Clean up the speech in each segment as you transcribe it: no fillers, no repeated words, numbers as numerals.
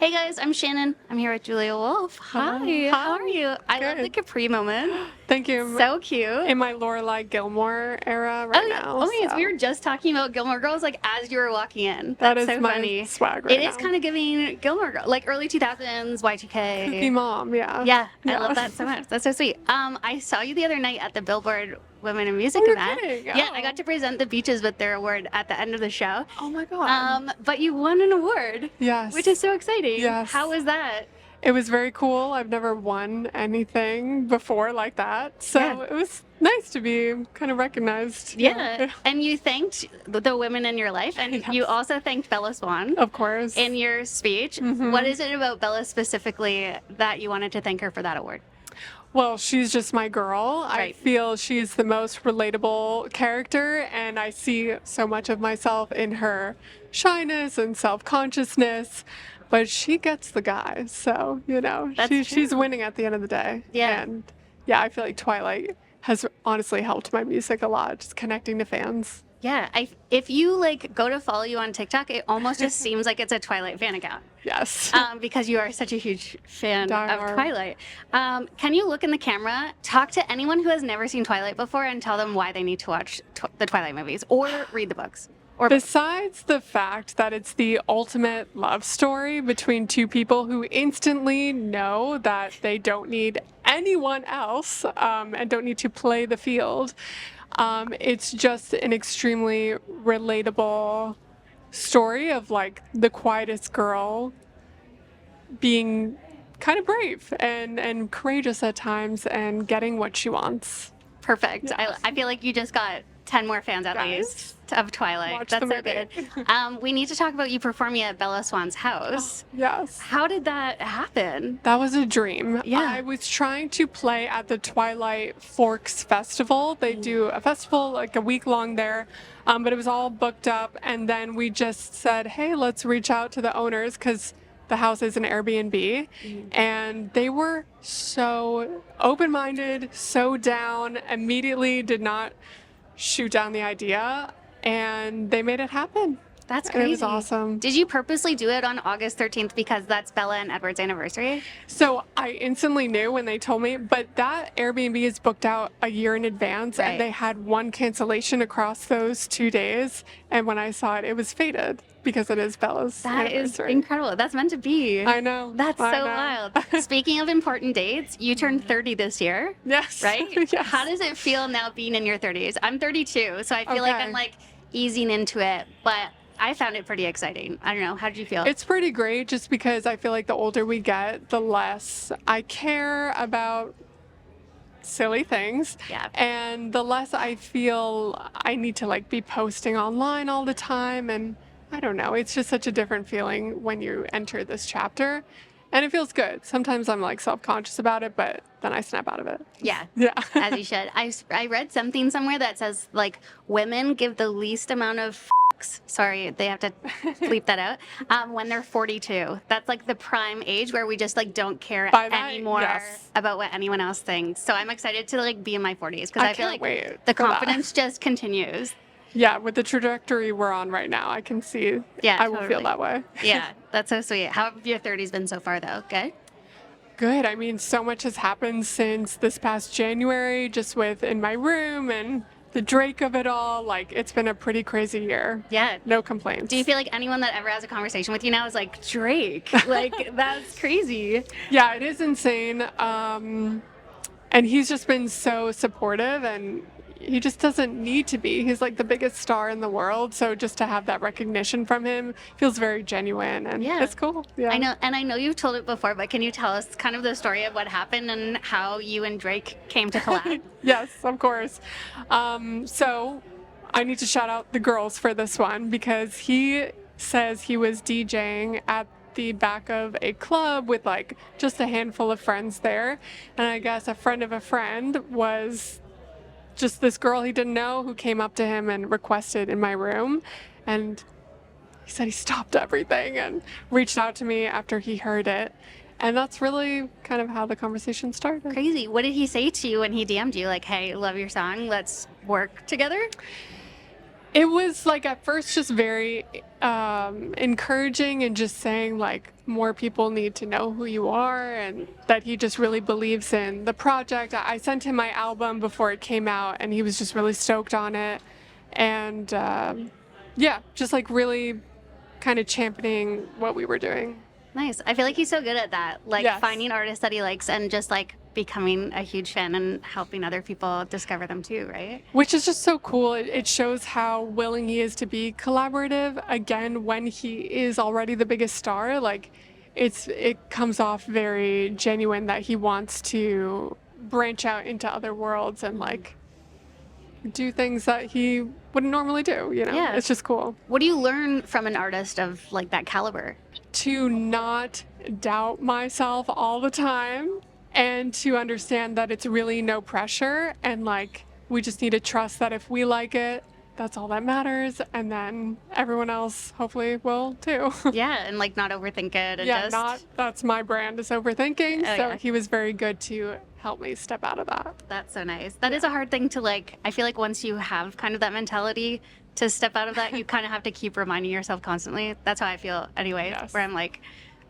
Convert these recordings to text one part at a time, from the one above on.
Hey guys, I'm Shannon. I'm here with Julia Wolf. Hi, how are you? I love the Capri moment. Thank you. So cute. In my Lorelai Gilmore era now. Oh my gosh, we were just talking about Gilmore Girls like as you were walking in. That That's is so my funny. swag right It now. is kind of giving Gilmore Girls, like early 2000s, Y2K. Kooky mom, yeah. Yeah, I love that so much. That's so sweet. I saw you the other night at the Billboard Women in Music you're event. kidding. Yeah, Oh. I got to present the Beaches with their award at the end of the show. Oh my god. But you won an award. Yes. Which is so exciting. Yes. How was that? It was very cool. I've never won anything before like that. So Yeah. it was nice to be kind of recognized. Yeah. And you thanked the women in your life, and Yes. you also thanked Bella Swan Of course. in your speech. What is it about Bella specifically that you wanted to thank her for that award? Well, she's just my girl. I Right. feel she's the most relatable character, and I see so much of myself in her shyness and self-consciousness. But she gets the guy, so That's she's true. winning at the end of the day. Yeah. And yeah, I feel like Twilight has honestly helped my music a lot, just connecting to fans. Yeah. If you like go to follow you on TikTok, it almost just seems like it's a Twilight fan account. Yes. Because you are such a huge fan of Diehard. Twilight. Can you look in the camera, talk to anyone who has never seen Twilight before, and tell them why they need to watch the Twilight movies or read the books? Or Besides the fact that it's the ultimate love story between two people who instantly know that they don't need anyone else and don't need to play the field, it's just an extremely relatable story of like the quietest girl being kind of brave and courageous at times and getting what she wants. perfect. Yes. I feel like you just got 10 more fans at Guys, least of Twilight. watch That's the so good. movie. We need to talk about you performing at Bella Swan's house. Yes. How did that happen? That was a dream. Yeah. I was trying to play at the Twilight Forks Festival. They do a festival like a week long there, but it was all booked up. And then we just said, hey, let's reach out to the owners because the house is an Airbnb. And they were so open-minded, so down, immediately did not shoot down the idea. And they made it happen. That's And crazy. it was awesome. Did you purposely do it on August 13th because that's Bella and Edward's anniversary? So I instantly knew when they told me, but that Airbnb is booked out a year in advance, Right. and they had one cancellation across those 2 days. And when I saw it, it was fated because it is Bella's That is anniversary. incredible. That's meant to be. I know. That's I so know. wild. Speaking of important dates, you turned 30 this year, Yes. right? Yes. How does it feel now being in your 30s? I'm 32, so I feel like Okay. I'm like easing into it, but I found it pretty exciting. I don't know. How did you feel? It's pretty great just because I feel like the older we get, the less I care about silly things. Yeah. And the less I feel I need to like be posting online all the time. And I don't know, it's just such a different feeling when you enter this chapter. And it feels good. Sometimes I'm like self-conscious about it, but then I snap out of it. Yeah. Yeah. As you should. I read something somewhere that says like women give the least amount of sorry, they have to bleep that out, when they're 42. That's like the prime age where we just like don't care By that, anymore yes. about what anyone else thinks. So I'm excited to like be in my 40s because I feel can't like wait the for that. confidence just continues. Yeah, with the trajectory we're on right now, I can see Yeah, I will totally. feel that way. Yeah, that's so sweet. How have your 30s been so far though? Good? Good. I mean, so much has happened since this past January, just with in my room and the Drake of it all. Like, it's been a pretty crazy year. Yeah. No complaints. Do you feel like anyone that ever has a conversation with you now is like, Drake? Like, that's crazy. Yeah, it is insane. And he's just been so supportive, and he just doesn't need to be. He's like the biggest star in the world. So just to have that recognition from him feels very genuine, and Yeah. it's cool. Yeah. I know, and I know you've told it before, but can you tell us kind of the story of what happened and how you and Drake came to collab? Yes, of course. So I need to shout out the girls for this one because he says he was DJing at the back of a club with like just a handful of friends there. And I guess a friend of a friend was just this girl he didn't know who came up to him and requested in my room. And he said he stopped everything and reached out to me after he heard it. And that's really kind of how the conversation started. Crazy. What did he say to you when he DM'd you? Like, hey, love your song. Let's work together? It was like at first just very encouraging and just saying like more people need to know who you are and that he just really believes in the project. I sent him my album before it came out and he was just really stoked on it. And yeah, just like really kind of championing what we were doing. Nice. I feel like he's so good at that. Like Yes. finding artists that he likes and just like becoming a huge fan and helping other people discover them too, right? Which is just so cool. It shows how willing he is to be collaborative. Again, when he is already the biggest star, like it comes off very genuine that he wants to branch out into other worlds and like do things that he wouldn't normally do, you know? Yeah. It's just cool. What do you learn from an artist of like that caliber? To not doubt myself all the time and to understand that it's really no pressure and like we just need to trust that if we like it, that's all that matters, and then everyone else hopefully will too. Yeah, and like not overthink it and Yeah, just that's my brand is overthinking. Oh, So yeah. he was very good to help me step out of that. That's so nice. That is a hard thing to like. I feel like once you have kind of that mentality to step out of that, you kind of have to keep reminding yourself constantly. That's how I feel anyway, Yes. where I'm like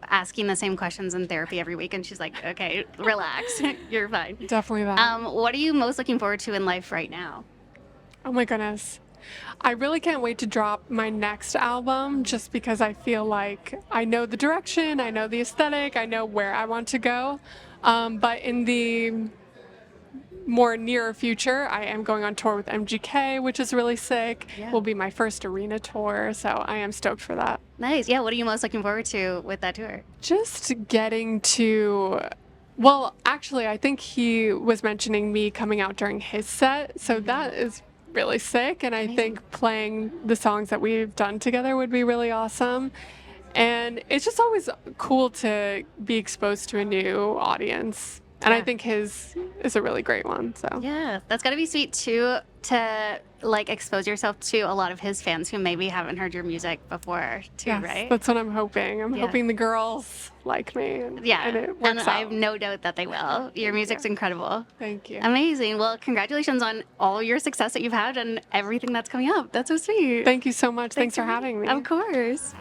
asking the same questions in therapy every week and she's like, okay, relax. You're fine. Definitely that. What are you most looking forward to in life right now? Oh my goodness. I really can't wait to drop my next album just because I feel like I know the direction, I know the aesthetic, I know where I want to go. But in the more near future, I am going on tour with MGK, which is really sick. Yeah. Will be my first arena tour, so I am stoked for that. Nice. Yeah, what are you most looking forward to with that tour? Just getting to, well, actually, I think he was mentioning me coming out during his set, so that is really sick. And I think playing the songs that we've done together would be really awesome. And it's just always cool to be exposed to a new audience. And I Yeah. think his is a really great one. So Yeah, that's got to be sweet too, to like expose yourself to a lot of his fans who maybe haven't heard your music before too, yes, right? that's what I'm hoping. I'm Yeah. hoping the girls like me. And, Yeah, and it works I out. have no doubt that they will. Your music's incredible. Thank you. Amazing. Well, congratulations on all your success that you've had and everything that's coming up. That's so sweet. Thank you so much. Thanks for having me. Of course.